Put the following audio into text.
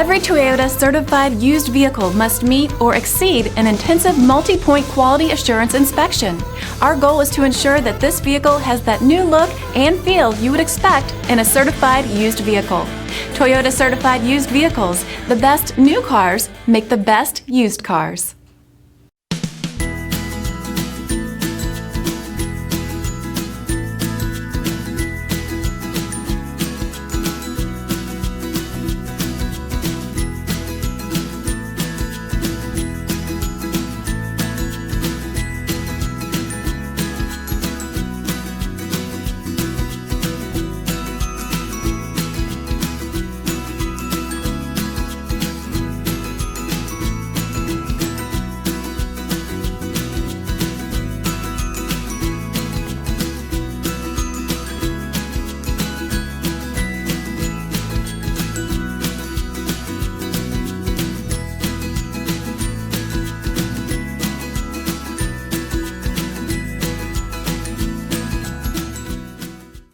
Every Toyota certified used vehicle must meet or exceed an intensive multi-point quality assurance inspection. Our goal is to ensure that this vehicle has that new look and feel you would expect in a certified used vehicle. Toyota certified used vehicles, the best new cars make the best used cars.